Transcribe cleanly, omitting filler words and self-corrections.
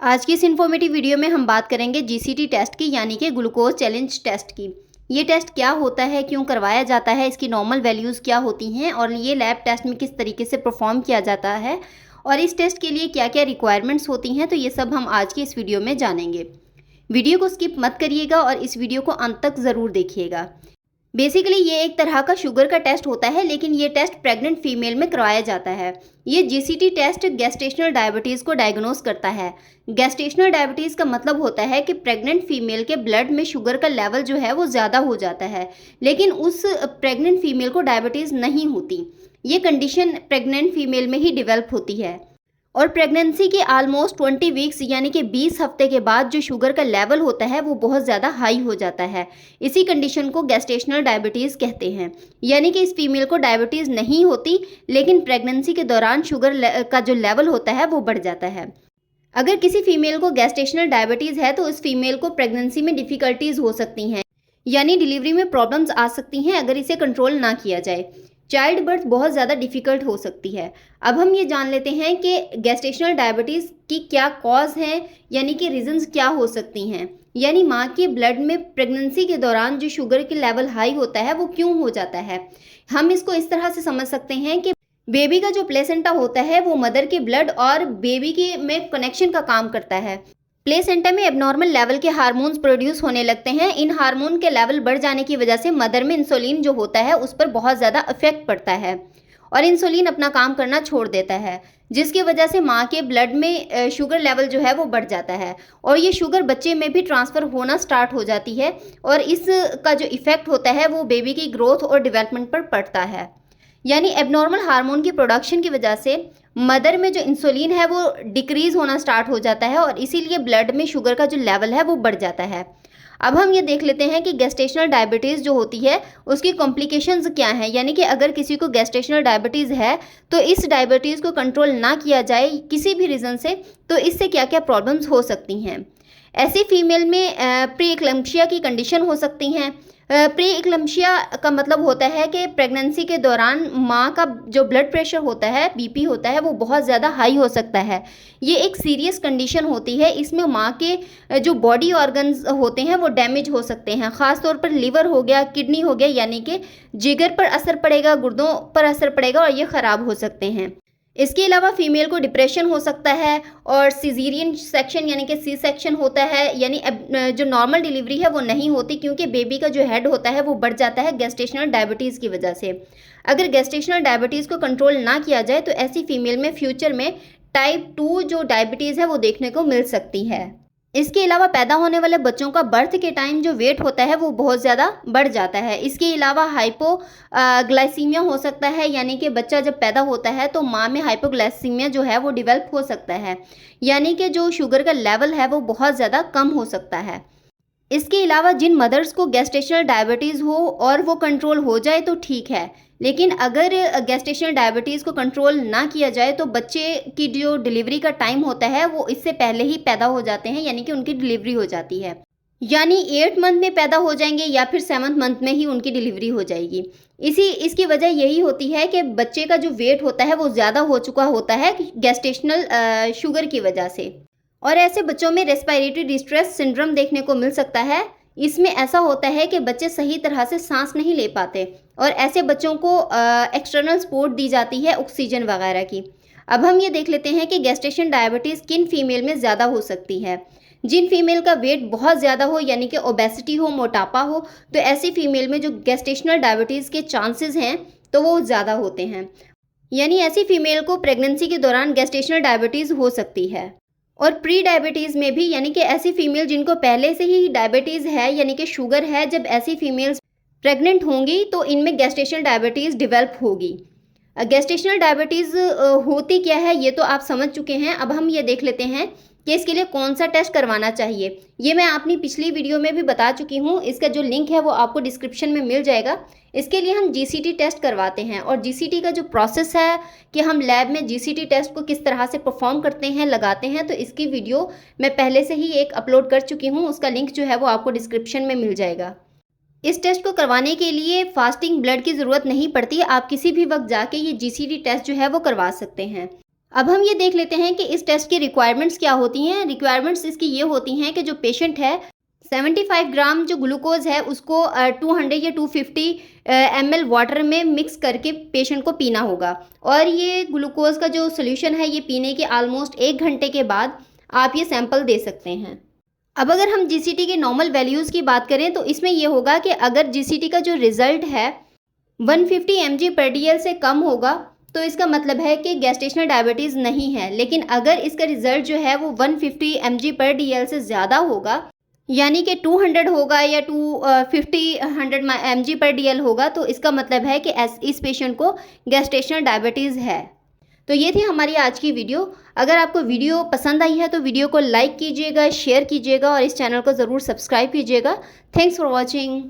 आज की इस इन्फॉर्मेटिव वीडियो में हम बात करेंगे जीसीटी टेस्ट की, यानी कि ग्लूकोज चैलेंज टेस्ट की। ये टेस्ट क्या होता है, क्यों करवाया जाता है, इसकी नॉर्मल वैल्यूज़ क्या होती हैं और ये लैब टेस्ट में किस तरीके से परफॉर्म किया जाता है और इस टेस्ट के लिए क्या क्या रिक्वायरमेंट्स होती हैं, तो ये सब हम आज की इस वीडियो में जानेंगे। वीडियो को स्किप मत करिएगा और इस वीडियो को अंत तक ज़रूर देखिएगा। बेसिकली ये एक तरह का शुगर का टेस्ट होता है, लेकिन ये टेस्ट प्रेग्नेंट फीमेल में करवाया जाता है। ये जीसीटी टेस्ट गेस्टेशनल डायबिटीज़ को डायग्नोस करता है। गेस्टेशनल डायबिटीज़ का मतलब होता है कि प्रेग्नेंट फीमेल के ब्लड में शुगर का लेवल जो है वो ज़्यादा हो जाता है, लेकिन उस प्रेग्नेंट फीमेल को डायबिटीज़ नहीं होती। ये कंडीशन प्रेग्नेंट फीमेल में ही डेवलप होती है और प्रेगनेंसी के ऑलमोस्ट 20 वीक्स यानी कि 20 हफ्ते के बाद जो शुगर का लेवल होता है वो बहुत ज़्यादा हाई हो जाता है। इसी कंडीशन को गेस्टेशनल डायबिटीज़ कहते हैं, यानी कि इस फीमेल को डायबिटीज़ नहीं होती, लेकिन प्रेगनेंसी के दौरान शुगर का जो लेवल होता है वो बढ़ जाता है। अगर किसी फीमेल को गेस्टेशनल डायबिटीज़ है तो उस फीमेल को प्रेगनेंसी में डिफ़िकल्टीज़ हो सकती हैं, यानी डिलीवरी में प्रॉब्लम्स आ सकती हैं अगर इसे कंट्रोल ना किया जाए। चाइल्ड बर्थ बहुत ज़्यादा डिफ़िकल्ट हो सकती है। अब हम ये जान लेते हैं कि गेस्टेशनल डायबिटीज़ की क्या कॉज हैं, यानी कि रीजंस क्या हो सकती हैं, यानी माँ के ब्लड में प्रेगनेंसी के दौरान जो शुगर के लेवल हाई होता है वो क्यों हो जाता है। हम इसको इस तरह से समझ सकते हैं कि बेबी का जो प्लेसेंटा होता है वो मदर के ब्लड और बेबी के में कनेक्शन का काम करता है। प्लेसेंटा में एबनॉर्मल लेवल के हार्मोन्स प्रोड्यूस होने लगते हैं। इन हार्मोन के लेवल बढ़ जाने की वजह से मदर में इंसुलिन जो होता है उस पर बहुत ज़्यादा इफेक्ट पड़ता है और इंसुलिन अपना काम करना छोड़ देता है, जिसकी वजह से माँ के ब्लड में शुगर लेवल जो है वो बढ़ जाता है और ये शुगर बच्चे में भी ट्रांसफ़र होना स्टार्ट हो जाती है और इसका जो इफ़ेक्ट होता है वो बेबी की ग्रोथ और डेवलपमेंट पर पड़ता है। यानी एबनॉर्मल हार्मोन की प्रोडक्शन की वजह से मदर में जो इंसुलिन है वो डिक्रीज़ होना स्टार्ट हो जाता है और इसीलिए ब्लड में शुगर का जो लेवल है वो बढ़ जाता है। अब हम ये देख लेते हैं कि गेस्टेशनल डायबिटीज़ जो होती है उसकी कॉम्प्लिकेशंस क्या हैं, यानी कि अगर किसी को गेस्टेशनल डायबिटीज़ है तो इस डायबिटीज़ को कंट्रोल ना किया जाए किसी भी रीज़न से तो इससे क्या क्या प्रॉब्लम्स हो सकती हैं। ऐसी फीमेल में प्री एक्लम्पशिया की कंडीशन हो सकती हैं। प्री एक्लम्पशिया का मतलब होता है कि प्रेगनेंसी के दौरान माँ का जो ब्लड प्रेशर होता है, बीपी होता है, वो बहुत ज़्यादा हाई हो सकता है। ये एक सीरियस कंडीशन होती है। इसमें माँ के जो बॉडी ऑर्गन्स होते हैं वो डैमेज हो सकते हैं, ख़ास तौर पर लिवर हो गया, किडनी हो गया, यानी कि जिगर पर असर पड़ेगा, गुर्दों पर असर पड़ेगा और ये ख़राब हो सकते हैं। इसके अलावा फीमेल को डिप्रेशन हो सकता है और सिजेरियन सेक्शन यानी कि सी सेक्शन होता है, यानी जो नॉर्मल डिलीवरी है वो नहीं होती क्योंकि बेबी का जो हेड होता है वो बढ़ जाता है गेस्टेशनल डायबिटीज़ की वजह से। अगर गेस्टेशनल डायबिटीज़ को कंट्रोल ना किया जाए तो ऐसी फीमेल में फ्यूचर में टाइप 2 जो डायबिटीज़ है वो देखने को मिल सकती है। इसके अलावा पैदा होने वाले बच्चों का बर्थ के टाइम जो वेट होता है वो बहुत ज़्यादा बढ़ जाता है। इसके अलावा हाइपोग्लाइसीमिया हो सकता है, यानी कि बच्चा जब पैदा होता है तो माँ में हाइपोग्लाइसीमिया जो है वो डेवलप हो सकता है, यानी कि जो शुगर का लेवल है वो बहुत ज़्यादा कम हो सकता है। इसके अलावा जिन मदर्स को गेस्टेशनल डायबिटीज़ हो और वो कंट्रोल हो जाए तो ठीक है, लेकिन अगर गेस्टेशनल डायबिटीज़ को कंट्रोल ना किया जाए तो बच्चे की जो डिलीवरी का टाइम होता है वो इससे पहले ही पैदा हो जाते हैं, यानी कि उनकी डिलीवरी हो जाती है, यानी 8 मंथ में पैदा हो जाएंगे या फिर 7th मंथ में ही उनकी डिलीवरी हो जाएगी। इसकी वजह यही होती है कि बच्चे का जो वेट होता है वो ज़्यादा हो चुका होता है गेस्टेशनल शुगर की वजह से। और ऐसे बच्चों में रेस्पिरेटरी डिस्ट्रेस सिंड्रोम देखने को मिल सकता है। इसमें ऐसा होता है कि बच्चे सही तरह से सांस नहीं ले पाते और ऐसे बच्चों को एक्सटर्नल सपोर्ट दी जाती है ऑक्सीजन वगैरह की। अब हम ये देख लेते हैं कि गेस्टेशन डायबिटीज़ किन फीमेल में ज़्यादा हो सकती है। जिन फीमेल का वेट बहुत ज़्यादा हो, यानी कि ओबेसिटी हो, मोटापा हो, तो ऐसी फीमेल में जो गेस्टेशनल डायबिटीज़ के चांसेस हैं तो वो ज़्यादा होते हैं, यानी ऐसी फीमेल को प्रेगनेंसी के दौरान गेस्टेशनल डायबिटीज़ हो सकती है। और प्री डायबिटीज़ में भी, यानी कि ऐसी फीमेल जिनको पहले से ही डायबिटीज़ है यानी कि शुगर है, जब ऐसी फीमेल्स प्रेग्नेंट होंगी तो इनमें गेस्टेशनल डायबिटीज़ डेवलप होगी। गेस्टेशनल डायबिटीज़ होती क्या है ये तो आप समझ चुके हैं। अब हम ये देख लेते हैं कि इसके लिए कौन सा टेस्ट करवाना चाहिए। ये मैं अपनी पिछली वीडियो में भी बता चुकी हूँ, इसका जो लिंक है वो आपको डिस्क्रिप्शन में मिल जाएगा। इसके लिए हम जीसीटी टेस्ट करवाते हैं और जीसीटी का जो प्रोसेस है कि हम लैब में जीसीटी टेस्ट को किस तरह से परफॉर्म करते हैं, लगाते हैं, तो इसकी वीडियो मैं पहले से ही एक अपलोड कर चुकी हूँ। उसका लिंक जो है वो आपको डिस्क्रिप्शन में मिल जाएगा। इस टेस्ट को करवाने के लिए फास्टिंग ब्लड की ज़रूरत नहीं पड़ती, आप किसी भी वक्त जाके ये जीसीटी टेस्ट जो है वो करवा सकते हैं। अब हम ये देख लेते हैं कि इस टेस्ट की रिक्वायरमेंट्स क्या होती हैं। रिक्वायरमेंट्स इसकी ये होती हैं कि जो पेशेंट है 75 ग्राम जो ग्लूकोज है उसको 200 या 250 ml वाटर में मिक्स करके पेशेंट को पीना होगा। और ये ग्लूकोज का जो सोल्यूशन है ये पीने के ऑलमोस्ट 1 घंटे के बाद आप ये सैंपल दे सकते हैं। अब अगर हम जीसीटी के नॉर्मल वैल्यूज़ की बात करें तो इसमें ये होगा कि अगर जीसीटी का जो रिज़ल्ट है 150 mg/dl से कम होगा तो इसका मतलब है कि गेस्टेशनल डायबिटीज़ नहीं है। लेकिन अगर इसका रिज़ल्ट जो है वो 150 mg/dl से ज़्यादा होगा, यानी कि 200 होगा या 250 mg/dl होगा, तो इसका मतलब है कि इस पेशेंट को गेस्टेशनल डायबिटीज़ है। तो ये थी हमारी आज की वीडियो। अगर आपको वीडियो पसंद आई है तो वीडियो को लाइक कीजिएगा, शेयर कीजिएगा और इस चैनल को ज़रूर सब्सक्राइब कीजिएगा। Thanks for watching.